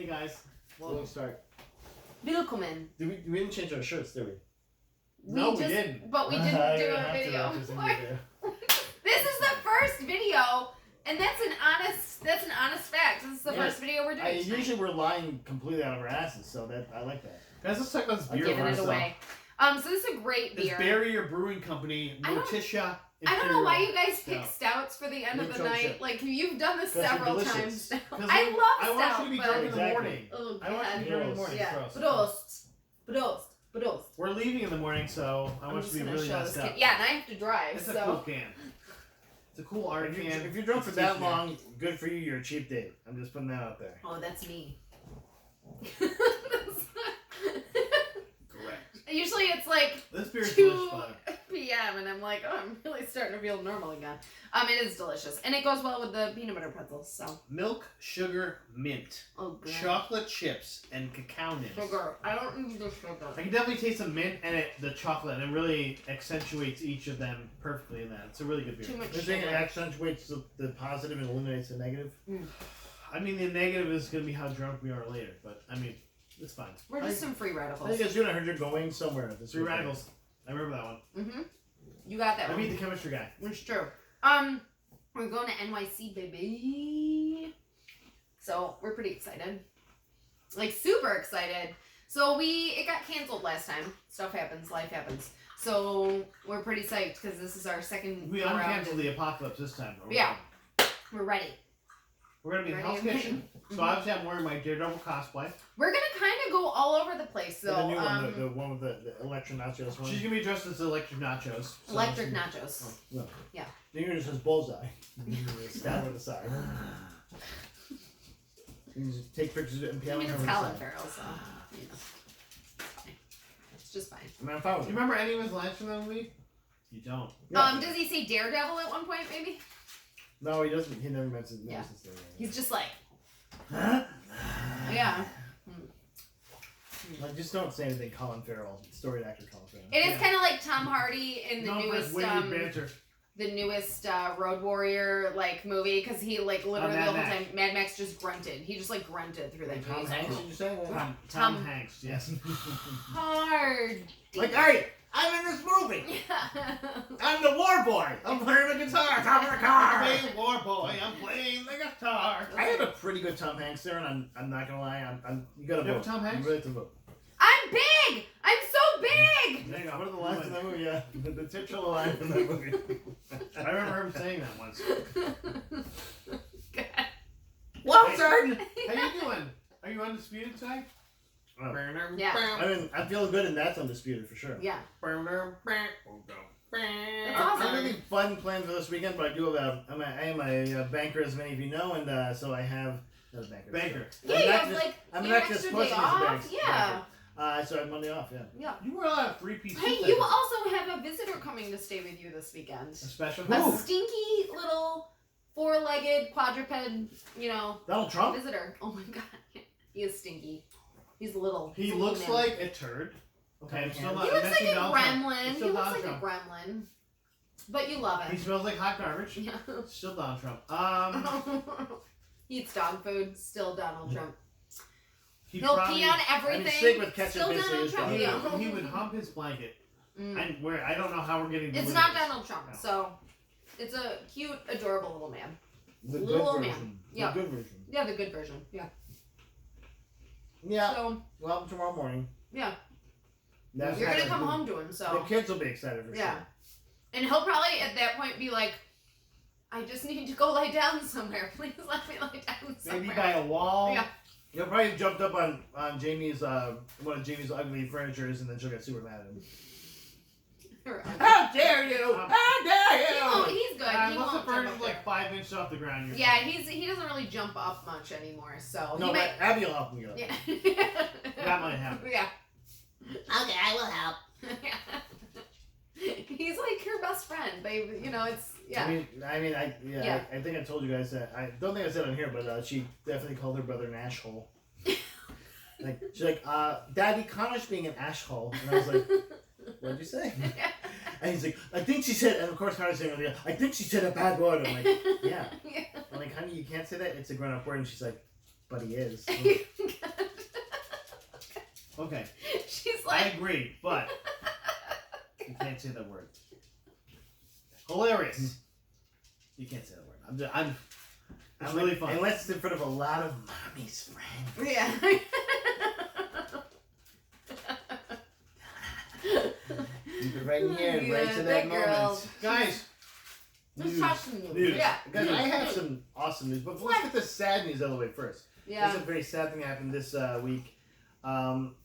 Hey guys. We'll start. Willkommen. We didn't change our shirts, did we? We didn't. But we didn't do a video. This is the first video, and that's an honest fact. This is the first video we're doing. Usually we're lying completely out of our asses, so that I like that. Guys, let's talk about this beer. Giving it away. So this is a great beer. It's Barrier Brewing Company, Morticia. I don't know why you guys pick stouts for the end of the night. Like, you've done this several times now. I love stout. I want you to be drunk in the morning. Oh, I want you to be drunk in the morning. Yeah. Prost. We're leaving in the morning, so I want you to be really messed up. Yeah, and I have to drive, It's a cool can. It's a cool art can. If you're drunk for that long, good for you. You're a cheap date. I'm just putting that out there. Oh, that's me. Correct. Usually it's like this beer's 2 p.m. and I'm like, oh, I'm really starting to feel normal again. It is delicious, and it goes well with the peanut butter pretzels. So milk, sugar, mint, chocolate chips, and cacao nibs. Sugar. I don't need the sugar. I can definitely taste the mint and the chocolate, and it really accentuates each of them perfectly in that. It's a really good beer. Too much You think it accentuates the positive and eliminates the negative? I mean, the negative is going to be how drunk we are later, but I mean, it's fine. We're just some free radicals. I think it's good. I heard you're going somewhere at this. Free radicals. I remember that one. You got that one. I beat the chemistry guy. It's true. We're going to NYC, baby. So we're pretty excited. Like, super excited. So it got canceled last time. Stuff happens, life happens. So we're pretty psyched because this is our second We round. uncanceled the apocalypse this time. Yeah. We're ready. We're going to be in Hell's Kitchen. So obviously I'm wearing my Daredevil cosplay. We're going to kind of go all over the place, though. The new one, the one with the electric nachos one. She's going to be dressed as electric nachos. So electric nachos. Oh, no. Yeah. Then you're just says bullseye. Stab on the side. You just take pictures of it and I mean, it's Colin Farrell, so, you know. It's fine. It's just fine. I mean, I'm fine with Do you remember any of his lines from that movie? You don't. Yeah. Does he say Daredevil at one point, maybe? No, he doesn't. He never mentions Yeah. Daredevil. He's just like... Huh? Yeah. Like, just don't say anything Colin Farrell. Storied actor Colin Farrell. It is kind of like Tom Hardy in the newest Road Warrior like movie, because he like literally the whole time Mad Max just grunted. He just like grunted through that movie. Tom Hanks, did you say? Tom Hanks, yes. Hard. Like, hey, I'm in this movie. I'm the war boy. I'm playing the guitar. Top of the car. I'm playing war boy. I'm playing the guitar. I have a pretty good Tom Hanks there, and I'm not gonna lie. You gotta vote. Tom Hanks? You really have to vote. I'm big. I'm so big. There you go. What are the lines in that movie? Yeah, the titular line from that movie. I remember him saying that once. God. Well, son. How you doing? Are you undisputed today? Yeah. I mean, I'm feeling good, and that's undisputed for sure. Yeah. That's That's I don't awesome. have any fun plans for this weekend, but I do have I am a banker, as many of you know, and so I have not a banker. Banker. Yeah, you have like I'm an not just extra pushing day as a off. banker. Yeah. So I have Monday off. Yeah. Yeah. You were allowed a 3-piece suit. Hey, you also have a visitor coming to stay with you this weekend. A special A stinky little 4-legged quadruped, Donald Trump. visitor. Oh my god, he is stinky. He's little. He He's a looks little man. like a turd. Okay, I'm still He not He looks like mentioning a Donald Trump. gremlin. It's He still looks Donald like Trump. a gremlin. But you love He him. smells like hot garbage. Yeah. Still Donald Trump. He eats dog food. Still Donald Trump. He'll He'll pee on everything. steak with ketchup Still basically Donald is Trump. Donald Yeah. He would hump his blanket. Mm. I don't know how we're getting. It's not Donald Trump, so it's a cute, adorable little man. The good Little version. man. Yeah. The good version. Yeah, the good version. Yeah. Yeah. So Well, tomorrow morning. yeah, That's you're gonna happening. come home to him. So The kids will be excited for yeah, sure. and he'll probably at that point be like, "I just need to go lie down somewhere. Please let me lie down somewhere." Maybe by a wall. Yeah. He'll probably jumped up on Jamie's one of Jamie's ugly furnitures, and then she'll get super mad at him. How dare you! How dare you! He's good. He Unless the won't jump furniture's up like there. 5 inches off the ground. You're Yeah, fine. he doesn't really jump up much anymore. So No, he but might. Abby will help me up. Yeah. That might happen. Yeah. Okay, I will help. He's like your best friend, babe. It's yeah. I think I told you guys that. I don't think I said it on here, but she definitely called her brother an asshole. She's like, Daddy, Connor's being an asshole, and I was like, what'd you say? And he's like, I think she said, and of course Connor's saying, I think she said a bad word. I'm like, yeah. I'm like, honey, you can't say that. It's a grown-up word. And she's like, but he is. Okay, She's I like, agree, but you can't say that word. Hilarious. You can't say that word. It's really fun. Unless it's in front of a lot of mommy's friends. yeah. Keep it right in here, Yeah, right to that that moment. girl. Guys, Let's talk some news. News. Yeah. Guys, News. I have some awesome news, but let's get the sad news out of the way first. Yeah. There's a very sad thing that happened this week.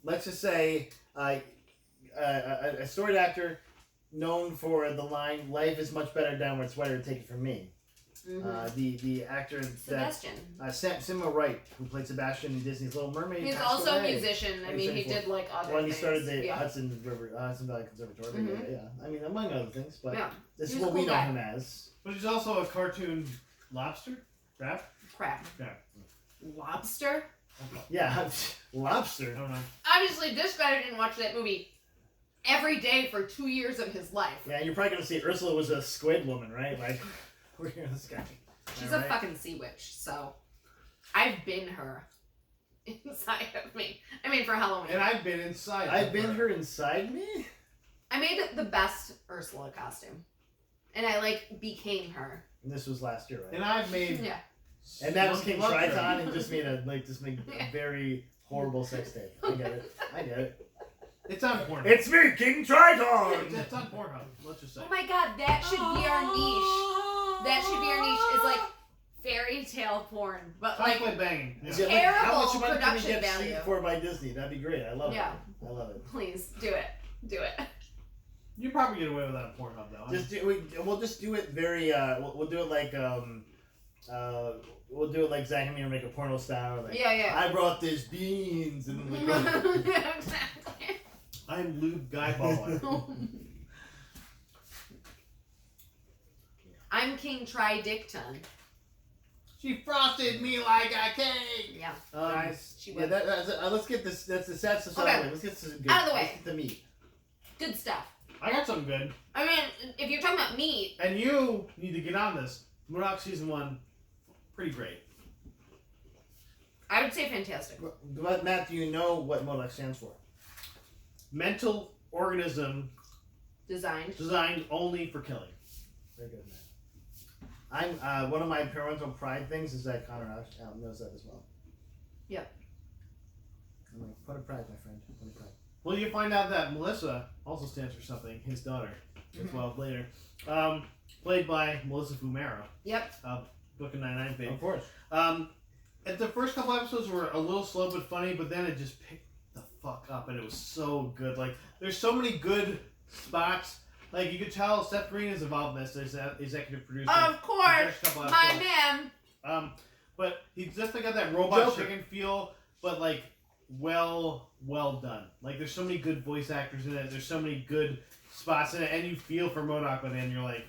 Let's just say a storied actor known for the line "Life is much better downward sweater, take it from me." The actor Sebastian. Simo Wright, who played Sebastian in Disney's Little Mermaid. He's passed also away. a musician. I He's mean, he 74. did like other Well, he things. started the yeah. Hudson Valley Conservatory. Mhm. Yeah, I mean, among other things, but Yeah. this is He was what a we cool know guy. him as. but he's also a cartoon lobster? Crab? Crap. Yeah. Lobster? Yeah, lobster. I don't know. Obviously, this guy didn't watch that movie every day for 2 years of his life. Yeah, you're probably gonna see Ursula was a squid woman, right? Like, we're hearing this guy. She's Am a I right? fucking sea witch, so I've been her inside of me. I mean, for Halloween. And I've been inside. I've of been her inside me. I made the best Ursula costume. And I, like, became her. And this was last year, right? And I've made. Yeah. And that was King Luxury. Triton, and just made a Yeah. very horrible sex tape. I get it. I get it. It's on Pornhub. It's me, King Triton. It's on Pornhub. Let's just say. Oh my god, that should be our niche. That should be our niche. Is like fairy tale porn. But like, Chocolate banging. Yeah. Yeah, like, Terrible how much money can we production get value. sued for by Disney? That'd be great. I love Yeah. it. I love it. please, do it. Do it. You probably get away with that on Pornhub though. Just we'll just do it very. We'll do it like we'll do it like Zach and me make a porno style. Like, Yeah, yeah. I brought this beans and like, Yeah, exactly. I'm Lube Guy Baller. I'm King Tridicton. She frosted me like a cake. Yeah. Nice. She yeah. was. Let's get this. That's the sad stuff. Okay. Out of the way. Let's get some good. Out of the way. Let's get the meat. Good stuff. I got something good. I mean, if you're talking about meat, And you need to get on this. Murdoch season 1, pretty great. I would say fantastic. But Matt, do you know what MODOK stands for? Mental organism Designed. designed only for killing. Very good, Matt. I'm one of my parental pride things is that Connor knows that as well. Yep. I'm like, put a pride, my friend. Put a pride. Well, you find out that Melissa also stands for something. His daughter, as well later, played by Melissa Fumero. Yep. Brooklyn Nine-Nine fame. Of course. At the first couple episodes were a little slow but funny, but then it just picked the fuck up, and it was so good. Like, there's so many good spots. Like, you could tell Seth Green is involved in this as executive producer. Of course, The first couple my episodes. man. But he's definitely got that robot Joker. chicken feel, but like well done. Like, there's so many good voice actors in it. There's so many good spots in it, and you feel for MODOK, but then you're like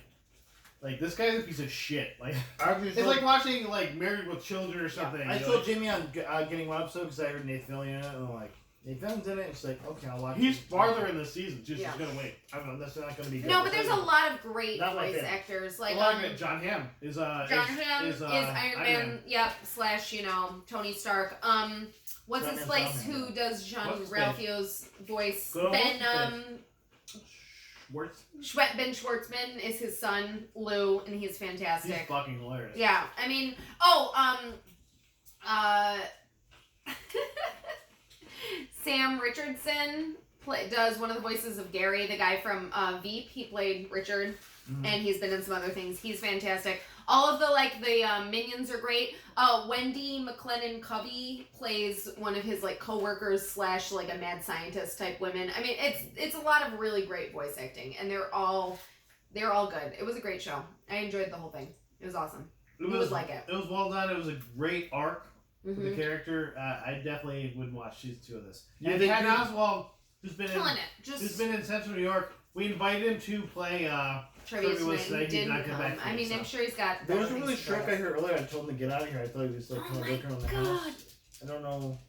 this guy's a piece of shit. Like, it's like watching like Married with Children or something. I You're told like, Jimmy on getting one episode because I heard Nate Fillion in it, and I'm like, Nate Fillion's in it. It's like, okay, I'll watch. he's it. farther in the season. Just Yeah. he's gonna wait. I don't know. That's not gonna be good. No, but there's a lot of great Not my voice favorite. actors. A Like lot of it. John Hamm is John Hamm is Iron Man. Yep. / Tony Stark. What's John his Hamm's place? John Hamm. Who does Jean What's his Ralphio's voice? Good old Ben Worth. Ben Schwartzman is his son Lou, and he's He's fantastic. fucking hilarious. Yeah, I mean, Sam Richardson does one of the voices of Gary, the guy from Veep. He played Richard, and he's been in some other things. He's fantastic. All of the minions are great. Wendy McLennan Covey plays one of his like coworkers / like a mad scientist type women. I mean, it's a lot of really great voice acting, and they're all good. It was a great show. I enjoyed the whole thing. It was awesome. It You would like it. It was well done. It was a great arc for the Mhm. character. I definitely would watch season 2 of this. You And think Patton you- Oswalt, who's been Killing in, it. Just who's been in Central New York, we invited him to play. Trivia Trivia was Swing today, he did not didn't get come. back to I me, mean, so. I'm sure he's got. There was better a really things to short do. guy here earlier. I told him to get out of here. I thought he was like Oh kind of my looking around the god! house. I don't know.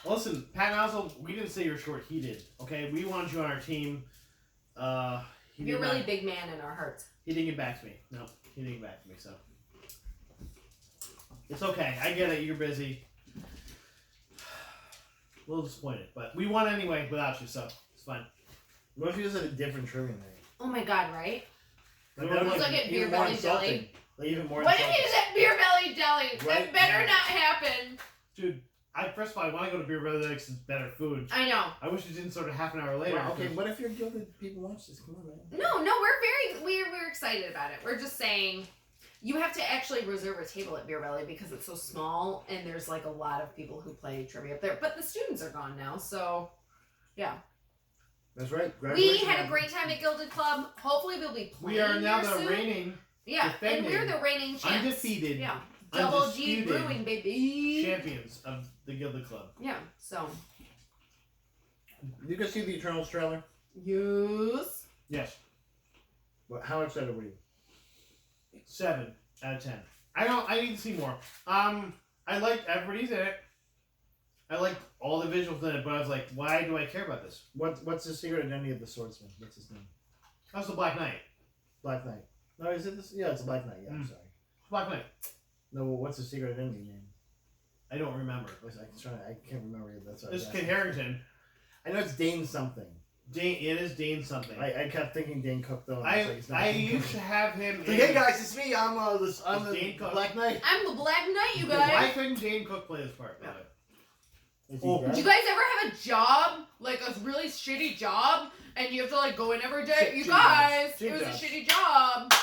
Well, listen, Patton Oswalt, we didn't say you're short. He did. Okay, we wanted you on our team. He You're a did really not- big man in our hearts. He didn't get back to me. No, he didn't get back to me. So It's okay. I get it. You're busy. A little disappointed, but we won anyway without you, so it's fine. What if he was at a different trivia night? Oh my god, right? Like, It was like at Beer even more Belly insulting. Deli. Like even more What if insulting. he was at Beer Belly Deli? Right? That better Yeah. not happen. Dude, first of all, I want to go to Beer Brother because it's better food. I know. I wish it didn't start a half an hour later. Wow, okay, what if you're gilded people watch this? Come on, man. No, we're excited about it. We're just saying you have to actually reserve a table at Beer Belly because it's so small and there's like a lot of people who play trivia up there. But the students are gone now, so yeah. That's right. We had a great time at Gilded Club. Hopefully we'll be playing We are now here the soon. reigning, Yeah, defending, and we're the reigning champs. undefeated, Yeah. Double G undisputed Brewing, baby. champions of the Gilded Club. Yeah, so. You guys see the Eternals trailer? Yes. Yes. How excited were you? 7 out of 10. I need to see more. I liked everybody's in it. I liked all the visuals in it, but I was like, why do I care about this? What's the secret identity of the swordsman? What's his name? That's the Black Knight. Black Knight. No, is it this? Yeah, it's a Black Knight. Yeah, I'm sorry. Black Knight. No, well, what's the secret identity name? I don't remember. I can't remember it. That's what I It's was Kit asking. Harington. I know it's Dane something. It is Dane something. I kept thinking Dane Cook though. I it's not I Dane used Cook. to have him. It's like, hey guys, it's me. I'm the Dane Cook. Black Knight. I'm the Black Knight, you Why guys. couldn't Dane Cook play this part? By the way? Is he Oh. dead? Did you guys ever have a job, like a really shitty job, and you have to like go in every day? You Shitty guys, jobs. it was Shitty a jobs. shitty job.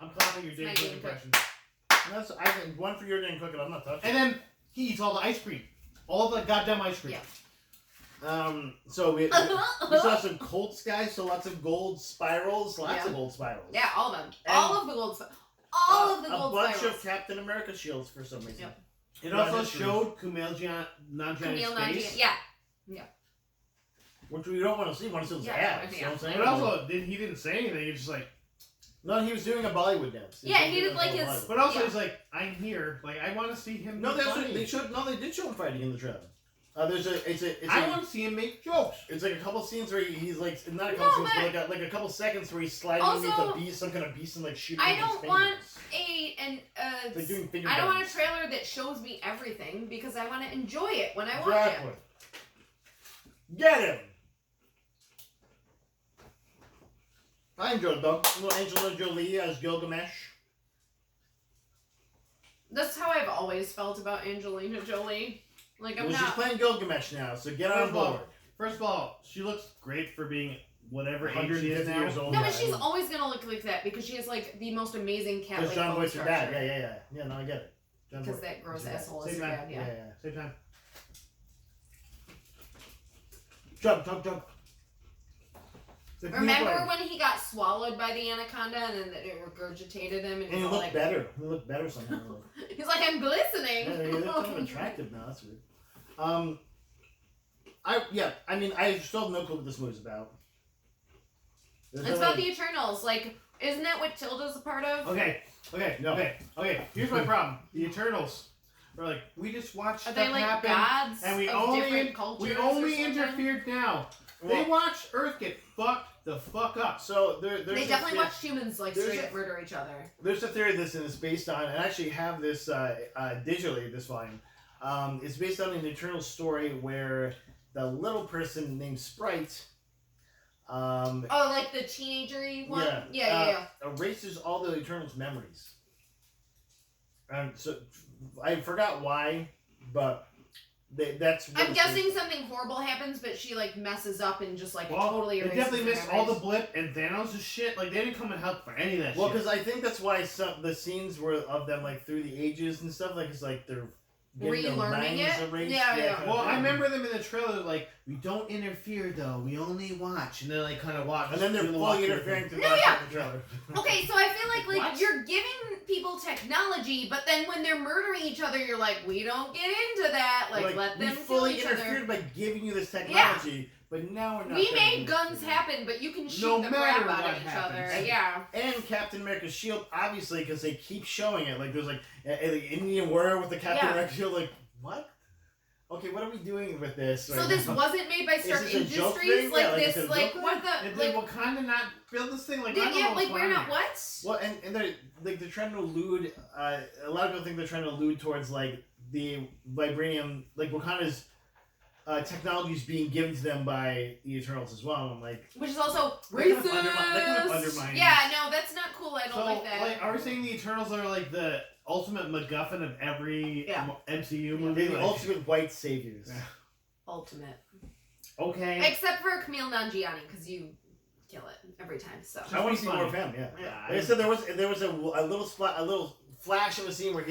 I'm clapping your Dane My Cook Dane Cook. impression. That's, I think one for your Dane Cook, and I'm not touching. And then he eats all the ice cream. All the goddamn ice cream. Yeah. So we saw some Colts guys, so lots of gold spirals, lots of Yeah. gold spirals. Yeah, all of them. And, all of the gold. All of the gold a bunch spirals. of Captain America shields for some reason. Yep. It Not also history. showed Kumail Nanjiani's Camille face. Nanjiani. Yeah. Which we don't want to see. We want to see his Yeah, abs. yeah. You know what I'm saying? But also, he didn't say anything. He was just like, No, he was doing a Bollywood dance. Yeah, he was did doing like a his- Bollywood. but also Yeah. he's like, I'm here. Like, I want to see him. No, be that's funny. what they showed. No, they did show him fighting in the trailer. It's I want to see him make jokes. It's like a couple scenes where he's like not a couple No, scenes, but- but like a couple seconds where he's sliding Also, underneath a beast, some kind of beast, and like shooting. I with his don't want fingers. Like doing finger I don't want a guns. trailer that shows me everything because I want to enjoy it when I watch Exactly. it. Get him. I enjoyed it though. Little Angelina Jolie as Gilgamesh. That's how I've always felt about Angelina Jolie. Like I'm Well, she's not. playing Gilgamesh now, so get on board. First of all, she looks great for being whatever age she is 150 now. years old. No, yeah, but she's I mean, always gonna look like that because she has like the most amazing cat. Because John Boy's her dad. Yeah, no, I get it. John Because Boyd. that gross He's her dad. asshole is Same her time. dad. Yeah. Same time. Jump. Remember when he got swallowed by the anaconda and then it regurgitated him and, And he he was looked like, better. He looked better somehow. he's like, I'm glistening. Yeah, they look kind of attractive now. That's weird. I still have no clue what this movie's about. There's It's no, about the Eternals. Like, isn't that what Tilda's a part of? Okay. No. Okay. Here's my problem. The Eternals. We're like, we just watched Are stuff they like happen, gods and we of only different cultures? we or only something? interfered now. Well, They watched Earth get fucked the fuck up. So there's They a definitely the- watched humans like there's straight a- up murder each other. There's a theory of this, and it's based on, and I actually have this digitally, this volume. It's based on an Eternal story where the little person named Sprite Oh, like the teenager-y one? Yeah, erases all the Eternals' memories. So I forgot why, but that's what I'm it's guessing based something horrible happens, but she like messes up and just like Well, totally they erases definitely their missed all the memories. blip and Thanos' shit. Like, they didn't come and help for any of that Well, shit. because I think that's why some the scenes were of them like through the ages and stuff. Like it's like they're getting their Relearning minds it? erased. Yeah. kind of Well, I thing. remember them in the trailer, like, we don't interfere though, we only watch. And they're like, kind of watch. And then they're doing the fully walkthrough interfering thing. through No, yeah. the trailer. Okay, so I feel like What? you're giving people technology, but then when they're murdering each other, you're like, we don't get into that. Like let them we kill fully each interfered other. by giving you this technology, but now we're not. We gonna made do guns this. happen, but you can shoot No the matter crap out what of each happens. other. Yeah. And Captain America's shield, obviously, because they keep showing it. Like there's like an Indian warrior with the Captain Yeah. America shield. Like what? okay, what are we doing with this? So this wasn't made by Stark Industries? Like this, what the... Did they Wakanda not build this thing? Like, we're not what? Well, and they're trying to allude, a lot of people think they're trying to allude towards, like, the vibranium, like, Wakanda's technology is being given to them by the Eternals as well. I'm like... Which is also racist! That kind of undermines... Yeah, no, that's not cool. I don't like that. Like, are we saying the Eternals are, like, the ultimate MacGuffin of every MCU movie? They're the ultimate white saviors. Yeah. Ultimate. Okay. Except for Camille Nanjiani, because you kill it every time. So I want to see more of him. Yeah. Like I said, there was a little flash of a scene where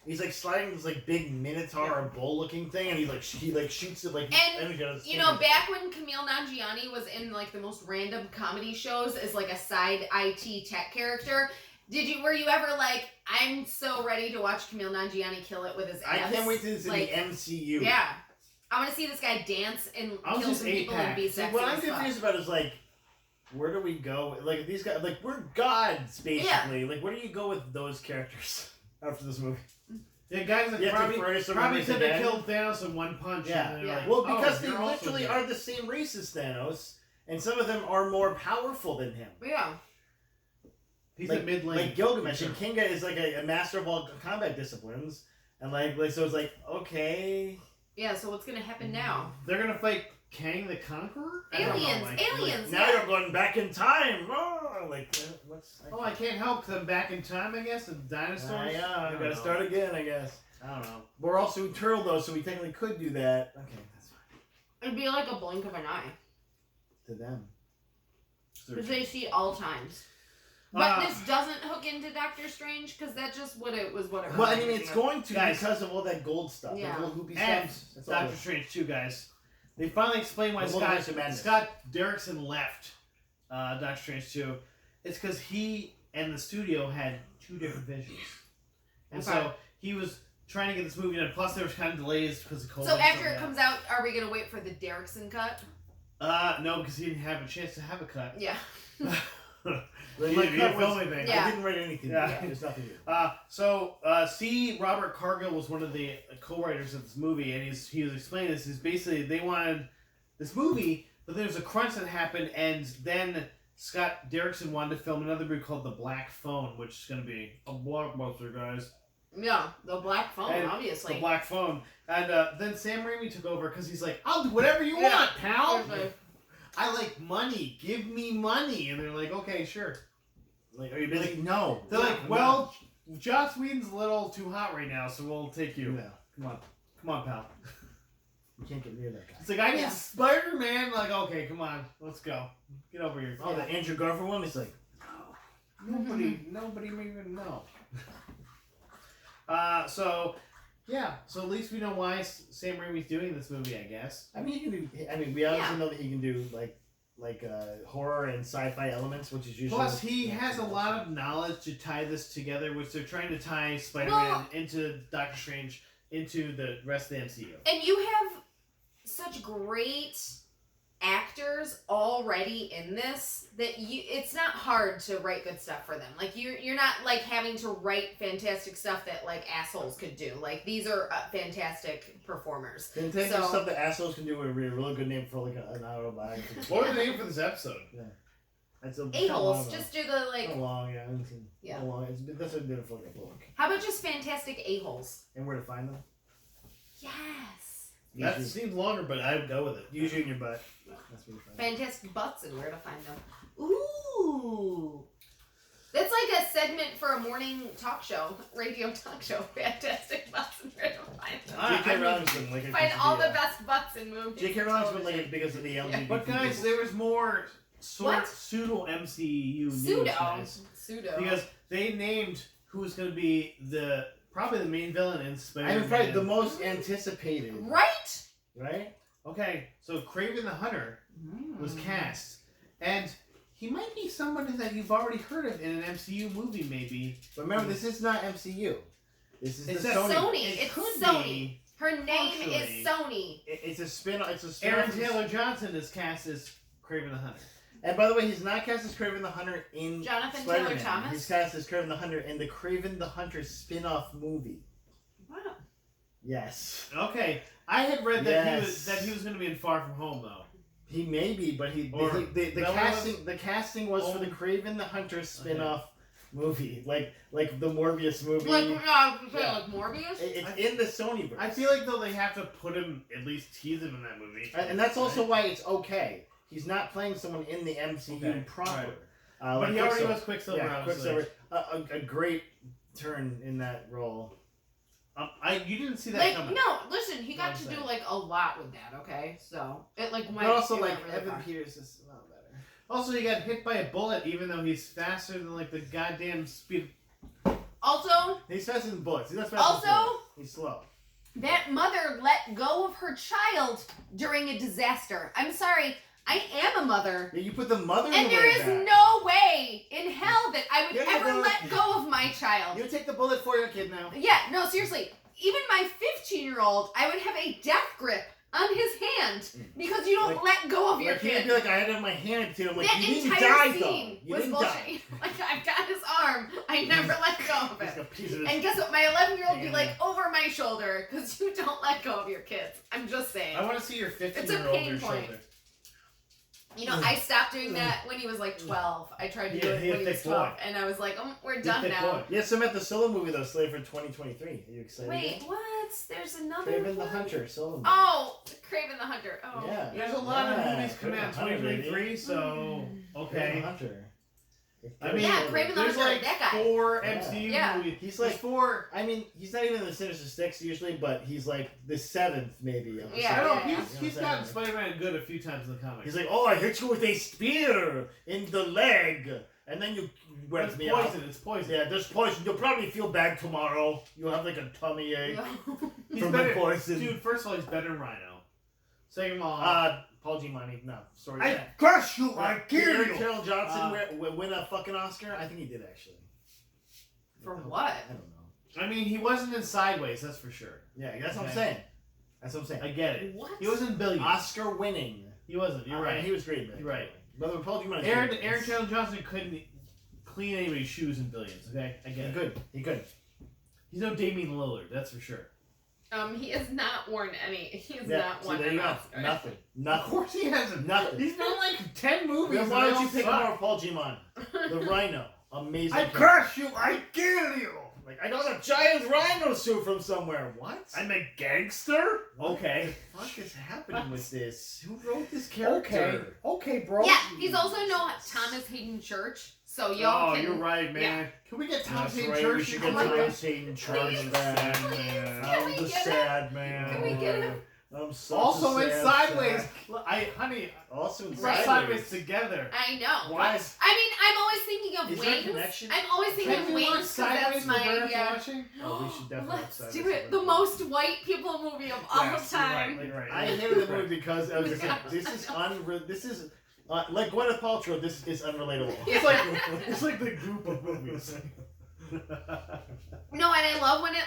he's like sliding this like big minotaur or bull looking thing, and he shoots it like. And back when Camille Nanjiani was in like the most random comedy shows as like a side IT tech character. Were you ever like, I'm so ready to watch Camille Nanjiani kill it with his abs? I can't wait to see the MCU. Yeah. I want to see this guy dance and kill some people and be sexy. What I'm confused about is like, where do we go? Like these guys, like we're gods basically. Yeah. Like where do you go with those characters after this movie? Yeah, guys that probably could have killed Thanos in one punch. Yeah. And like, well, because they literally are the same race as Thanos, and some of them are more powerful than him. Yeah. He's like mid lane. Like Gilgamesh, and Kinga is like a master of all combat disciplines, and like so it's like okay. Yeah, so what's gonna happen now? They're gonna fight Kang the Conqueror? Aliens! Now you're going back in time! Oh, I can't help because I'm back in time, I guess, and dinosaurs? I gotta start again, I guess. I don't know. We're also Eternal, though, so we technically could do that. Okay, that's fine. It'd be like a blink of an eye. To them. Because they see all times. But this doesn't hook into Doctor Strange, because that's just what it was. Well, I mean, it's going to because of all that gold stuff. Yeah. That gold hoopy and stuff. Doctor Strange 2, guys. They finally explained why Scott Derrickson left Doctor Strange 2. It's because he and the studio had two different visions. And so he was trying to get this movie done. Plus, there was kind of delays because of COVID. So after it comes out, are we going to wait for the Derrickson cut? No, because he didn't have a chance to have a cut. Yeah. I didn't write anything. Yeah. There's nothing to C. Robert Cargill was one of the co-writers of this movie, and he was explaining this. Is basically they wanted this movie, but there was a crunch that happened, and then Scott Derrickson wanted to film another movie called The Black Phone, which is going to be a blockbuster, guys. Yeah, The Black Phone, obviously. The Black Phone. And then Sam Raimi took over because he's like, I'll do whatever you want, pal. I like money. Give me money. And they're like, okay, sure. Like, are you busy? Like, no. They're like, well, Joss Whedon's a little too hot right now, so we'll take you. Yeah. Come on, pal. You can't get near that guy. It's like, I need Spider-Man. Like, okay, come on. Let's go. Get over here. Oh, the Andrew Garfield one? He's like, nobody may even know. So at least we know why Sam Raimi's doing this movie, I guess. I mean, we obviously know that he can do like horror and sci-fi elements, which is usually. Plus, he has a lot of knowledge to tie this together, which they're trying to tie Spider-Man into Doctor Strange into the rest of the MCU. And you have such great actors already in this that it's not hard to write good stuff for them. Like you're not like having to write fantastic stuff that like assholes could do. Like these are fantastic performers. Fantastic stuff that assholes can do would be a really good name for like an autobiography. What was the name for this episode? Yeah. That's a-holes. Just do the like. So long, yeah. So long. That's what I did it for like a book. How about just fantastic a-holes? And where to find them? Yes. That seems longer, but I would go with it. Usually in your butt. That's where you find fantastic butts and where to find them. Ooh. That's like a segment for a morning talk show, radio talk show. Fantastic butts and where to find them. J.K. Rowling's been like find all the best butts in movies. J.K. Rowling's been like it because of the LGBT. But guys, there was more pseudo MCU news. Pseudo. Because they named who's going to be probably the main villain in Spider-Man. I mean, probably the most anticipated. Right? Right? Okay, so Kraven the Hunter was cast. And he might be somebody that you've already heard of in an MCU movie, maybe. But remember, this is not MCU. This is Sony. It's Sony. Her name is Sony. It's a spin-off. Aaron Taylor Johnson is cast as Kraven the Hunter. And by the way, he's not cast as Kraven the Hunter in Jonathan Spider-Man. Taylor Thomas? He's cast as Kraven the Hunter in the Kraven the Hunter spin-off movie. Wow. Yes. Okay, I had read that Yes. he was going to be in Far From Home though. He may be, but the casting was for the Kraven the Hunter spin-off movie, like the Morbius movie. Like Morbius. It's in the Sonyverse. I feel like though they have to put him, at least tease him in that movie, and that's also why it's okay. He's not playing someone in the MCU proper. Right. But like he already was Quicksilver. Yeah, Quicksilver. A great turn in that role. You didn't see that coming. No, listen, he got to do like a lot with that. Okay, so it like went. But also really Evan far. Peters is a lot better. Also, he got hit by a bullet, even though he's faster than like the goddamn speed. Also, he's faster than bullets. He's not faster than bullets. He's slow. That mother let go of her child during a disaster. I'm sorry. I am a mother. Yeah, you put the mother and there is no way in hell that I would ever let go of my child. You take the bullet for your kid now. Yeah, no, seriously. Even my 15-year-old, I would have a death grip on his hand because you don't let go of your kid. He'd be like, I had it in my hand too. I'm like, that you didn't entire die scene though. You was didn't bullshit. die. Like, I've got his arm. I never let go of it. And And guess what? My 11-year-old would be like over my shoulder because you don't let go of your kids. I'm just saying. I want to see your 15-year-old It's a pain your point. shoulder. You know, I stopped doing that when he was like 12. I tried to do it when he was 12. And I was like, we're done now. Yeah, so I'm at the solo movie though, slated for 2023. Are you excited? Wait, what? There's another Kraven the one? Hunter solo movie. Oh, Kraven the Hunter. Oh. Yeah. There's a lot of movies Kraven coming out in the Hunter, 2023, baby. so Kraven okay. the Hunter. I mean, Yeah, Kraven the there's Hunter, like that guy. 4 Yeah. MCU Yeah. movies. He's There's like 4. I mean, he's not even in the Sinister Six usually, but he's like the 7th maybe. Of the Yeah, I know, seven. he's You know what I'm gotten saying? Spider-Man good a few times in the comics. He's like, oh, I hit you with a spear in the leg, and then you went it's me poison. out. It's poison. Yeah, there's poison. You'll probably feel bad tomorrow. You'll have like a tummy ache He's from better, the poison. dude. First of all, he's better than Rhino. Second of all, Paul Giamatti. No, sorry. I crush you. I Did kill Eric you. Carroll Johnson win a fucking Oscar? I think he did actually. For what? I don't know. I mean, he wasn't in Sideways. That's for sure. Yeah, that's what I'm Okay. saying. That's what I'm saying. I get it. What? He wasn't in Billions. Oscar winning. He wasn't. You're right. He was great, man. You're right. But Paul Giamatti. Aaron Taylor Johnson couldn't clean anybody's shoes in Billions. Okay, I get He it. could. He could. He's no Damian Lillard. That's for sure. He has not worn any. He has Yeah. not See, won there an you go. Oscar. Nothing. Of Nothing. course he hasn't. Nothing. He's been in like 10 movies. Then why and don't they you all pick suck. more Paul Giamatti? The Rhino. Amazing. I character. crush you. I kill you. Like, I got a giant rhino suit from somewhere. What? I'm a gangster. Okay. What the fuck is happening with this? Who wrote this character? Okay. Okay, bro. Yeah, he's also no Thomas Hayden Church, so y'all Oh, can. you're right, man. Yeah. Can we get Thomas That's Hayden right. Church? We should to get come on? Thomas Hayden Church Please, back. please, Man. can we I'm the get sad man. Can we get him? I'm such Also a in sad Sideways. sack. Look, honey, Also in Right. Sideways Sideways. together. I know. What? I mean, I'm always thinking of Is there a wings. connection? I'm always thinking Can of we wings watch because Sideways that's for my. Bertha watching? Oh, we should definitely watch Let's Sideways do for it. The Bertha. most white people movie of all Yes, time. You're right. I hated the movie because I was just like, this is like Gwyneth Paltrow. This is unrelatable. It's like the Goop of movies. No, and I love when it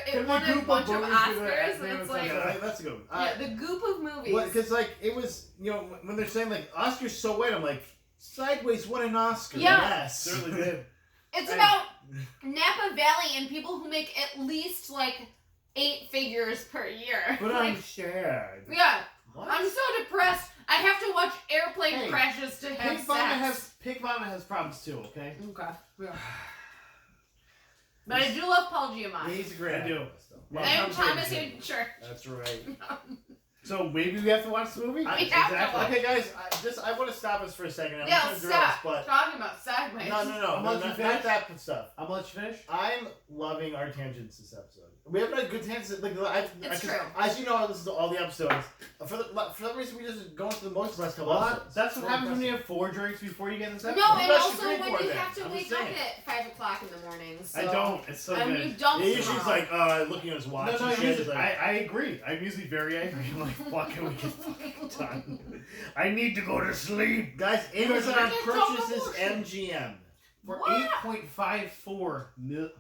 Can won we a Goop bunch of movies with Oscars, that and name it's or like something? That's a good one. yeah, the Goop of movies. Because like it was, when they're saying like Oscar's so white, I'm like, Sideways won an Oscar. Yeah. Yes, Certainly did. It's about Napa Valley and people who make at least 8 figures per year. But I'm sad. Yeah, What? I'm so depressed. I have to watch airplane Hey, crashes to have Pig Vomit has problems too. Okay. Okay. Yeah. But I do love Paul Giamatti. He's a great I do. actor, still. Love And Thomas Thomas Hayden Hayden Church. That's right. So maybe we have to watch the movie. We have to watch. Okay, guys, I want to stop us for a second. I'm Yeah, not gonna stop but talking about sideways. no, I'm gonna let you not finish. that stuff. I'm gonna let you finish. I'm loving our tangents this episode. We have like good tangents. It's true. As you know, I listen to all the episodes. For some reason, we just go into the most last couple episodes. That's what happens when you have 4 drinks before you get in this episode. No, and Unless you also drink when more you then. have to I'm wake just up saying. at 5 o'clock in the morning. So. I don't. It's so And good. you don't. Yeah, usually he's tomorrow. like looking at his watch No, and shit. usually, Like, I agree. I'm usually very angry. I'm like, what can we get fucking done? I need to go to sleep. guys, Amazon can't tell purchases proportion. MGM. For What? $8.54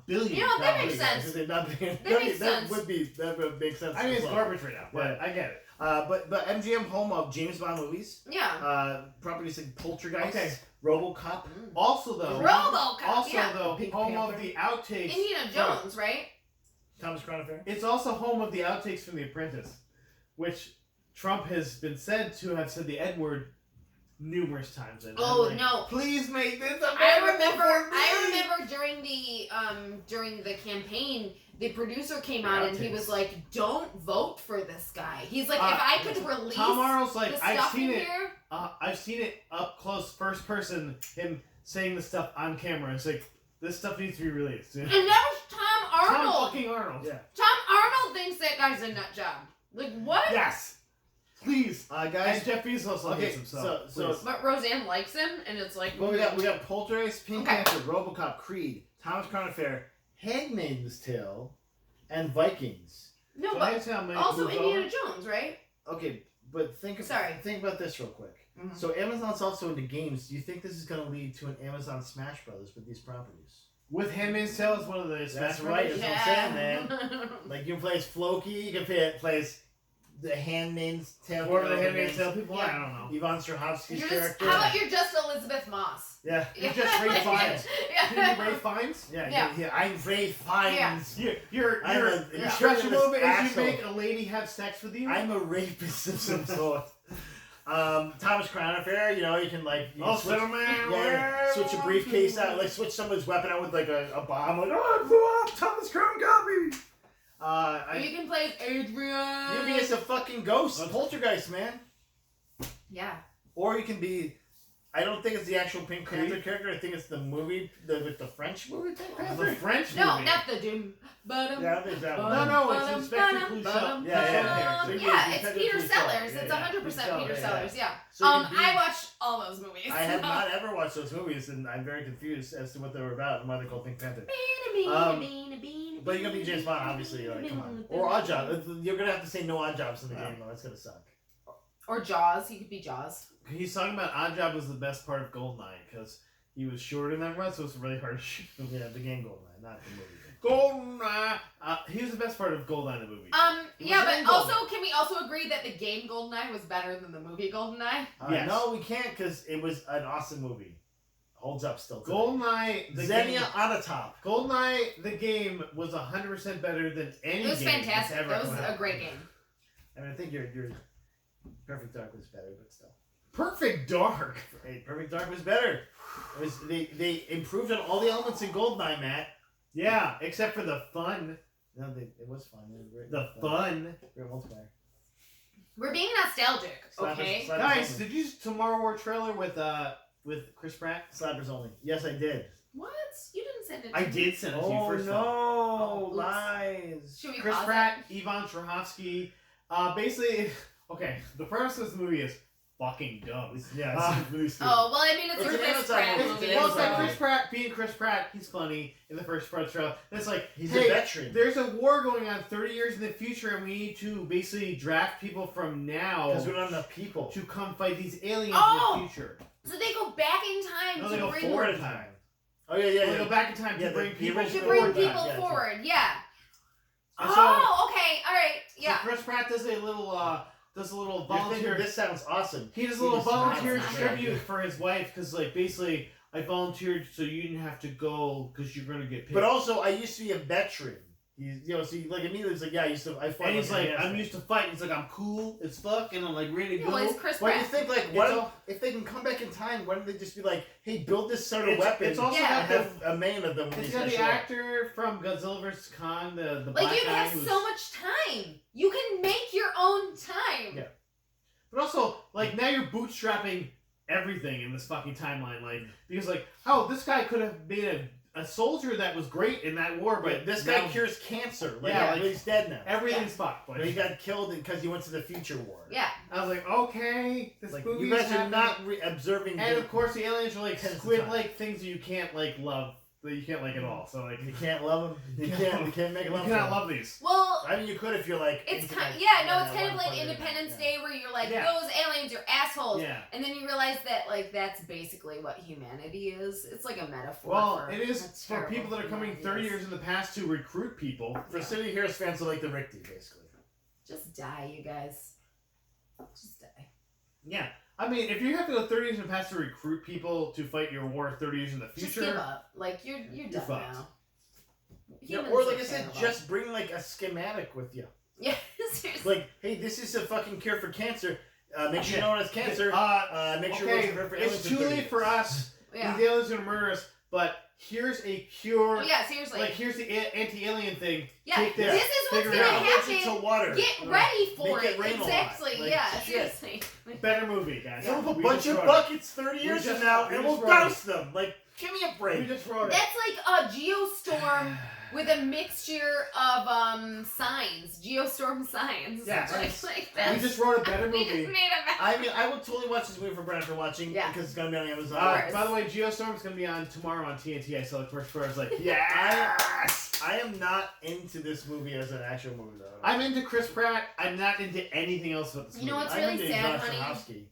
billion. You know, that makes Yeah, sense. that makes sense. That would make sense. I mean, as it's well. garbage right now, but I get it. But MGM home of James Bond movies. Yeah. Properties like Poltergeist, Okay. RoboCop. Also, though, RoboCop. Yeah. though, Pink home Panther. of the outtakes. Indiana Jones, right? Thomas Crown Affair. It's also home of the outtakes from The Apprentice, which Trump has been said to have said the N-word numerous times. And Oh, I'm like, no. Please make this I available for me. remember during the campaign, the producer came out and he was like, "Don't vote for this guy." He's like, "If I could release Tom Arnold's like, the I've stuff seen in it. here." I've seen it up close, first person. Him saying the stuff on camera. It's like this stuff needs to be released. And that was Tom Arnold. Tom fucking Arnold. Yeah. Tom Arnold thinks that guy's a nut job. Like what? Yes. Please. Guys. And Jeff Bezos also hates himself. So But Roseanne likes him, and it's like. well, we got Poltergeist, Pink Okay. Panther, RoboCop, Creed, Thomas Crown Affair, Handmaid's Tale, and Vikings. No, So but that's how many also moves Indiana over. Jones, right? Okay, but think about this real quick. Mhm. So Amazon's also into games. Do you think this is going to lead to an Amazon Smash Brothers with these properties? With Handmaid's Tale is one of the That's Smash right. Brothers. That's what I'm saying, Like you can play as Floki, you can play as the Handmaid's Tale. Or the Handmaid's Tale people. Yeah. I don't know. Yvonne Strahovski's You're character. how about you're just Elizabeth Moss? Yeah. You're just Ray Fiennes. Can you be Ray Fiennes? Yeah. I'm Ray Fiennes. You're stretch a little bit as you make a lady have sex with you. I'm a rapist of some sort. Thomas Crown Affair, you can switch a briefcase out, like switch someone's weapon out with like a bomb, like it blew up. Thomas Crown got me. You can play as Adrian. You can be as a fucking ghost, poltergeist, man. Yeah. Or you can be. I don't think it's the actual Pink Panther character. I think it's the movie with the French movie Pink Panther. The French No, movie. not the Doom. Yeah, I think that one. No, it's Inspector Clouseau. Yeah. Yeah, it's Peter Clouseau. Sellers. Yeah, It's yeah. 100% Peter Sellers. Yeah. So you can be- I watched all those movies. I have not ever watched those movies, and I'm very confused as to what they were about and why they're called Pink Panther. But you're gonna be James Bond, obviously. Like, come on. Or Odd Job. You're gonna have to say no Odd Jobs in the game, though. That's gonna suck. Or Jaws. He could be Jaws. He's talking about Oddjob was the best part of Goldeneye because he was shorter than everyone, so it was really hard to shoot him. Yeah, the game Goldeneye, not the movie. Goldeneye. He was the best part of Goldeneye, the movie. Yeah, was in but also, can we also agree that the game Goldeneye was better than the movie Goldeneye? Yes. No, we can't because it was an awesome movie. Holds up still. Today. Goldeneye, the Xenia game, on the top. Goldeneye, the game was 100% better than any game. It was fantastic. that's ever That was come a out. great game. I mean, I think your Perfect Dark was better, but still. Perfect Dark. Hey, Perfect Dark was better. It was they improved on all the elements in Goldeneye, Matt. Yeah, except for the fun. No, it was fun. It was great. The fun. Great multiplayer. We're being nostalgic, okay? Slappers Guys, only. did you see Tomorrow War trailer with Chris Pratt? Slappers only. Yes, I did. What? You didn't send it to I me. did send it to you Oh first. no, Oh, oops. lies. Should we Chris pause Pratt, it? Yvonne Strahovski. Basically, okay, the premise of this movie is fucking dumb. Yeah, it's really stupid. Oh, well, I mean, it's It's a an Chris Amazon Pratt movie. movie. It's Well, it's like Amazon. Chris Pratt being Chris Pratt. He's funny in the first part of the trailer. And it's like, He's hey, a veteran. there's a war going on 30 years in the future, and we need to basically draft people from now Because we don't have enough people. to come fight these aliens Oh! in the future. So they go back in time No, to they go bring forward in time. Oh yeah. They go back in time Yeah, to bring the people original to bring forward. people Yeah, forward. Yeah. And so- Oh, okay. All right. Yeah. So Chris Pratt does a little You're thinking, volunteer. this sounds awesome. He does a little He does volunteer not. tribute for his wife because, like, basically, I volunteered so you didn't have to go because you're gonna get paid. But also, I used to be a veteran. He's, so he, like immediately he's like, yeah, I fought. and he's like, I'm Afghanistan. used to fighting. He's like, I'm cool as fuck, and I'm like ready to Yeah, go. well, it's Chris Why do Pratt. you think like It's what all- if they can come back in time? Why don't they just be like, hey, build this sort of It's- weapon? it's also and got have a man of them. When It's these got guys the show up. actor from Godzilla vs Kong, the Like, black you guy have who's- so much time. You can make your own time. Yeah. But also, like, now you're bootstrapping everything in this fucking timeline, like, because like, oh, this guy could have been a soldier that was great in that war, but This guy now cures cancer. Like, Yeah, yeah, like- he's dead now. everything's fucked. But Like, he got killed because he went to the future war. Yeah. I was like, okay, this Like movie's you guys are happening. not observing. And the- of course, the aliens are like Tens of squid-like things that you can't like love, that you can't like at all. So like, you can't love him. You can't make you love. cannot him. love these. Well, I mean, you could if you're like. it's into, kind. like, Yeah. No, it's that kind of one like part of it. Independence Yeah. Day, where you're like, Yeah. those aliens are assholes, Yeah. and then you realize that like that's basically what humanity is. It's like a metaphor. Well, for it is how for terrible people that are coming humanity 30 is. years in the past to recruit people. For City Heroes fans who like the Rick D, basically. Just die, you guys. Just die. Yeah. I mean, if you have to go 30 years in the past to recruit people to fight your war 30 years in the Just future, give up. Like you're done fucked. now. humans or are like I said, terrible. just bring like a schematic with you. Yeah, seriously. Like, hey, this is a fucking cure for cancer. Make sure you know it has cancer. Make sure Okay, it's for it's aliens too in 30 late for years. us. Yeah. These aliens are gonna murder us. But here's a cure. Oh, yeah, seriously. Like here's the anti-alien thing. Yeah, Take this. this is what's figure it gonna out. happen. Allergic to water. Get ready for Make it it. rain a lot. Exactly. Like, yeah, shit. seriously. Better movie, guys. Fill up a We bunch just of wrote it. buckets 30 years just- from now, we and just we'll wrote douse them. Like, give me a We break. just wrote it. That's like a geostorm with a mixture of signs. Geostorm signs. Yeah, like we that's, just wrote a better we just movie. made a I mean, I will totally watch this movie for Brent for watching Yeah. because it's gonna be on Amazon. course. By the way, Geostorm's gonna be on tomorrow on TNT. I saw the first part. I was like, I am not into this movie as an actual movie though. I'm into Chris Pratt. I'm not into anything else about this You know movie. what's I'm really into sad, Josh honey? Chomsky,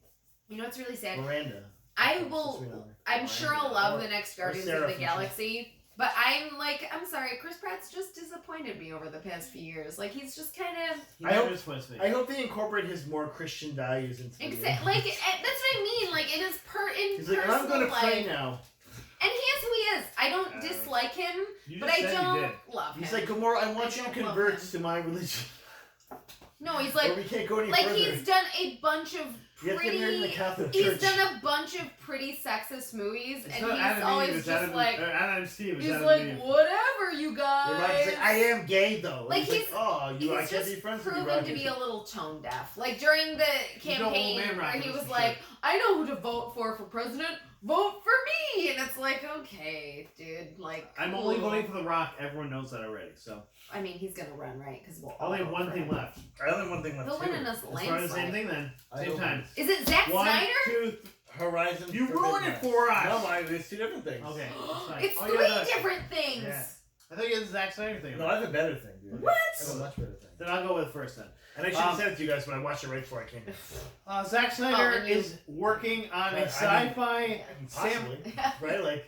You know what's really sad? Miranda. I will. I'm sure I'll love the next or Guardians Sarah of the from Galaxy. But I'm sorry, Chris Pratt's just disappointed me over the past few years. Like, he's just kind of... He I never hope- disappoints me. I hope they incorporate his more Christian values into the movie. Like, that's what I mean. Like, in his He's like, I'm personal gonna pray life. now. And he is who he is. I don't dislike him, You but just I said you don't did. love him. He's like, Gamora, I want you to don't love convert him. to my religion. No, he's or like... we can't go any Like, further. he's done a bunch of You have to get married in the pretty... Catholic He's Church. done a bunch of pretty sexist movies, It's and not he's Adam Eve, always it's just Adam, like... Adam and Steve. It's He's Adam like, and Eve. whatever, you Your guys. mom's like, I am gay though. Like, he's oh, you, I He's can't just be friends with you. proven bro. to be a little tone deaf. Like during the He's no old campaign, man where rocket, he was that's for like, "I know who to vote for president. Vote for me," and it's like, okay, dude. Like, I'm only voting for The Rock. Everyone knows that already. So I mean, he's gonna run, right? Because we'll I all only have vote one for thing him. left. I only have one thing left He'll too. win in a Let's start the same landslide. thing then. I Same hope time. Is it Zack One, Snyder? two, Horizon. You Forbidden ruined it West. for us. No, it's two different things. Okay, that's fine. It's Oh, three yeah, different things. Yeah. I thought you had the Zack Snyder thing. No, I have a better thing, dude. What? I have a much better thing. Then I'll go with first then. And I should have said it to you guys when I watched it right before I came here. Zack Snyder and you- is working on I a mean, sci-fi Possibly. Right? Like,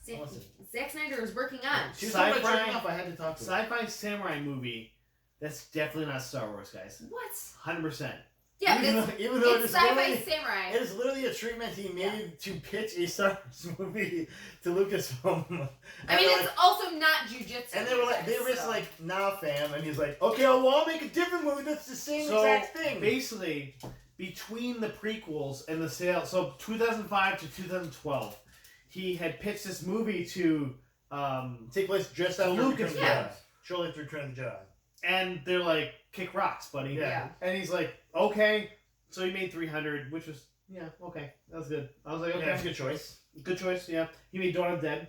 listen. Zack Snyder is working on. She was talking about Sci-fi- jerking off. I had to talk to her. sci-fi samurai movie. That's definitely not Star Wars, guys. What? 100%. Yeah, even it's, though, even though it's it's sci-fi literally, samurai. it is literally a treatment he made to pitch a Star Wars movie to Lucasfilm. I mean, they're it's also not jujitsu. and they were like, so. like, nah, fam. And he's like, okay, well, I'll make a different movie that's the same So exact thing. basically, between the prequels and the sale, so 2005 to 2012, he had pitched this movie to, Take place just So after Lucas- Return of the yeah. Jedi. Shortly after Return of the Jedi. and they're like, kick rocks, buddy. Yeah. And he's like, okay. So he made 300, which was, yeah, okay. That was good. I was like, okay. Yeah, that's a good choice. Good choice, yeah. He made Dawn of the Dead.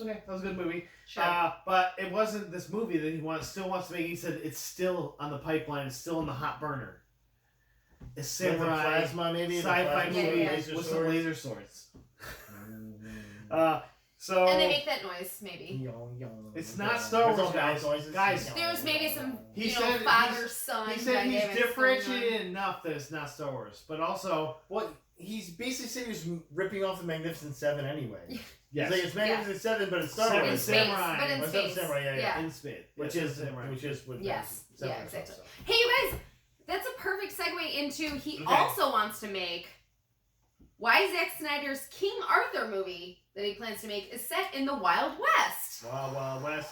Okay, that was a good movie. Sure. But it wasn't this movie that he still wants to make. He said it's still on the pipeline. It's still in the hot burner. It's samurai Like the plasma, maybe. the sci-fi plasma, movie yeah. laser with some sword. laser swords. Mm. So and they make that noise, maybe. It's not Star Wars, There's all guys. noises. Guys. There's maybe some, He you know, said father son. he said he's dynamics going on. differentiated enough that it's not Star Wars, but also Well, he's basically saying he's ripping off the Magnificent Seven anyway. yes, He's like, it's Magnificent Seven, but it's Star Seven In Wars. space, Samurai. but in Or Seven space. Samurai, yeah. in space, Which Yes, is samurai. what Yes. Seven Yeah, is exactly. also. Hey, you guys, that's a perfect segue into he Okay. also wants to make why Zack Snyder's King Arthur movie that he plans to make is set in the Wild West. Wild Wild West.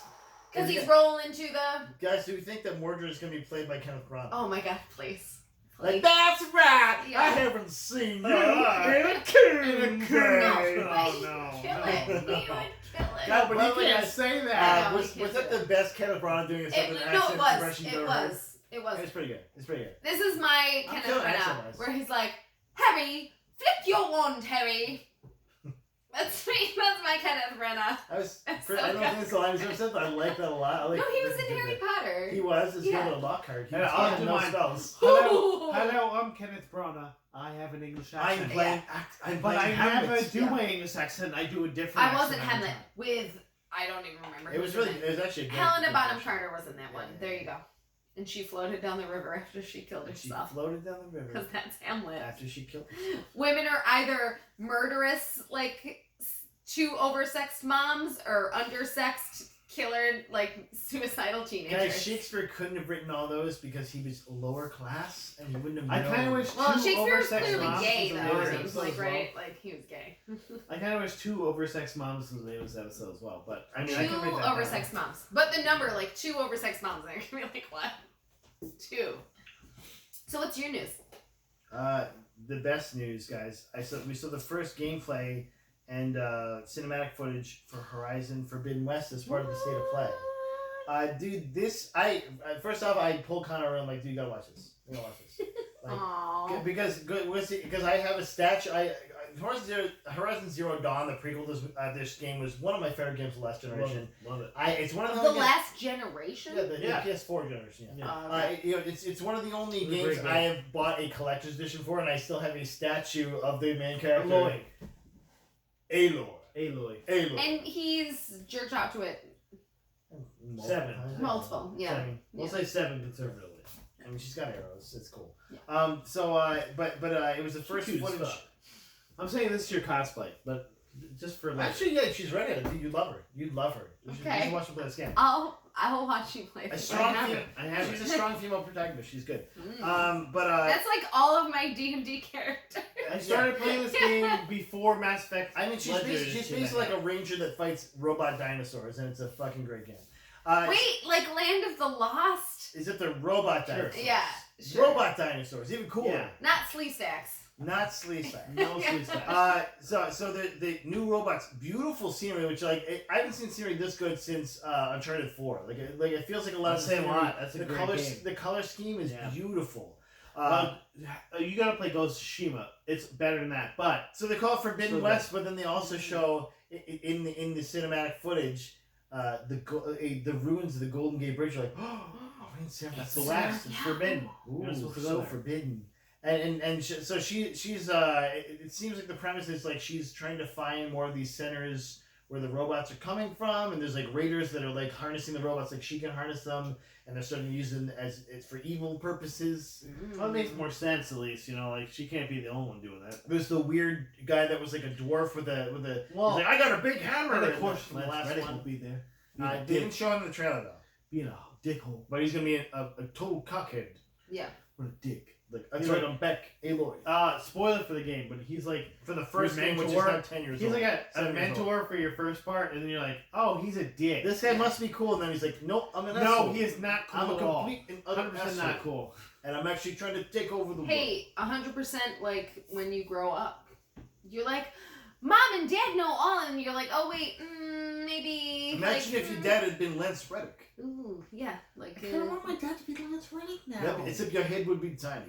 Because And he's you rolling into the. guys, do we think that Mordred is going to be played by Kenneth Branagh? Oh my god, please. Like, that's right! Yeah. I haven't seen you Ah. in a coon No, day. but he'd no, kill no, it. He would no. kill it. God, but by you the way, can't guys, say that. No, was we can't that do the best Kenneth Branagh doing a Southern accent No, it was. impression you've It ever heard? was. It was. It's pretty good. It's pretty good. This is my I'm Kenneth killing Branagh, accent-wise. where he's like, Harry, flip your wand, Harry. That's me. That's my Kenneth Branagh. I was. That's I so don't good. think it's the line he's said, but I like that a lot. I like No, he was that in did Harry that. Potter. He was. It's Yeah. yeah. a lock card. He Yeah, was I'll fucking do no mine. spells. Hello, I'm Kenneth Branagh. I have an English I'm accent. playing. But I'm playing I Hamlet. never do Yeah. my English accent. I do a different I accent wasn't every Hamlet time. with I don't even remember. It who was in really. It was actually a good Helena good Bonham version. Carter was in that one. Yeah. There you go. And she floated down the river after she killed And she herself. floated down the river Because that's Hamlet. after she killed. Women are either murderous, like, to oversexed moms or undersexed killer, like suicidal teenagers. Guys, Shakespeare couldn't have written all those because he was lower class and he wouldn't have I known. kind of wish Well, two Shakespeare was oversexed clearly moms gay, was though. in It this seems episode like, as well. right? Like, he was gay. I kind of wish two oversexed moms was in this episode as well, but I mean, I Two can make that oversexed moms. But the number, like, 2 oversexed moms. They're gonna be like, what? 2. So what's your news? The best news, guys. We saw the first gameplay and cinematic footage for Horizon Forbidden West as part of the state of play. Dude, this first off I pulled Connor around like, dude, you gotta watch this. You gotta watch this. Like, Aww. because I have a statue. Horizon Zero Dawn, the prequel to this game, was one of my favorite games of last generation. Love it. It's one of The the last generation? the PS4 generation. Yeah. Okay. It's one of the only It's a games great game. I have bought a collector's edition for, and I still have a statue of the main character. Aloy. And he's jerked out to it. 7. Multiple, yeah. 7. We'll say 7 conservatively. I mean, she's got arrows. It's cool. Yeah. But it was the first Cute as footage. fuck. I'm saying this is your cosplay, but just for like. Actually, yeah, she's ready. You'd love her. You Okay. should watch her play this game. I'll watch you play A this. strong I female. have She's it. a strong female protagonist. She's good. Mm. But That's like all of my D&D characters. I started playing this game before Mass Effect. I mean, she's Legends basically came like out. a ranger that fights robot dinosaurs, and it's a fucking great game. Wait, like Land of the Lost? Is it the robot Sure. dinosaurs? Yeah, sure. Robot dinosaurs, even cooler. Yeah. Not Slee Stacks. Not Sleestack. No sweet stuff. So the new robots, beautiful scenery, which I haven't seen scenery this good since Uncharted 4. Like it feels like a lot That's of saying a scenery. lot. That's a the great color game. the color scheme is Yeah. beautiful. You gotta play Ghost of Tsushima. It's better than that, but So they call it Forbidden So West, but then they also show in the cinematic footage the ruins of the Golden Gate Bridge. You're like, oh, we're in San that's the Francisco. West. It's Yeah. forbidden. Ooh, You're not supposed to go so there. forbidden. So she's it seems like the premise is like she's trying to find more of these centers where the robots are coming from, and there's like raiders that are like harnessing the robots like she can harness them, and they're starting to use them as for evil purposes. Well, it makes more sense at least. You know, like she can't be the only one doing that. There's the weird guy that was like a dwarf with a Well, he's like, I got a big hammer. and in of course, the Lance last Reddick one. will be there. They didn't show him in the trailer though, Being a dickhole. but he's gonna be a total cockhead. Yeah. What a dick. Like He's that's like right on Beck, Aloy. Spoiler for the game, but he's like For the first your game, which is mentor. now 10 years He's old. like a 7 years old. mentor for your first part, and then you're like, oh, he's a dick. This guy must be cool, and then he's like, nope, I'm an no, asshole. he is not cool I'm a at all. complete and utter 100% asshole. not cool. And I'm actually trying to take over the world. Hey, 100% like when you grow up. You're like, Mom and Dad know all, and you're like, oh wait, maybe. Imagine like, if your dad had been Lance Reddick. Ooh, yeah, like. I kind of want my dad to be Lance Reddick now. Yep, except your head would be tiny.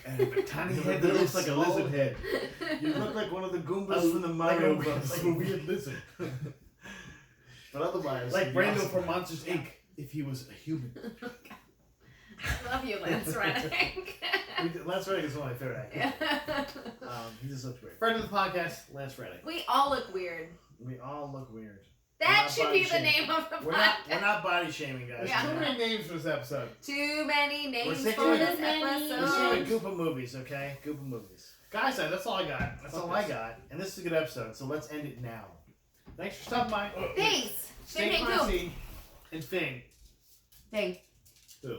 And a tiny With a head that little looks like a small lizard head. You look like one of the Goombas from the Mario Bros. Like a weird lizard. But otherwise, Like you'd be Brando awesome. from Monsters Inc. if he was a human. I love you, Lance Reddick. Lance Reddick is one of my favorite actors. Yeah. He just looks weird. Friend of the podcast, Lance Reddick. We all look weird. We all look weird. That not should body be the shaming. name of the We're podcast. not body shaming, guys. There's Yeah. too many names for this episode. Too many We're names sticking for with this We're sticking episode. with Goop of movies, okay? Goop of movies. Guys, that's all I got. That's all I got. And this is a good episode, so let's end it now. Thanks for stopping by. Thanks. Stay Thank you. classy and thing. Thanks. Who?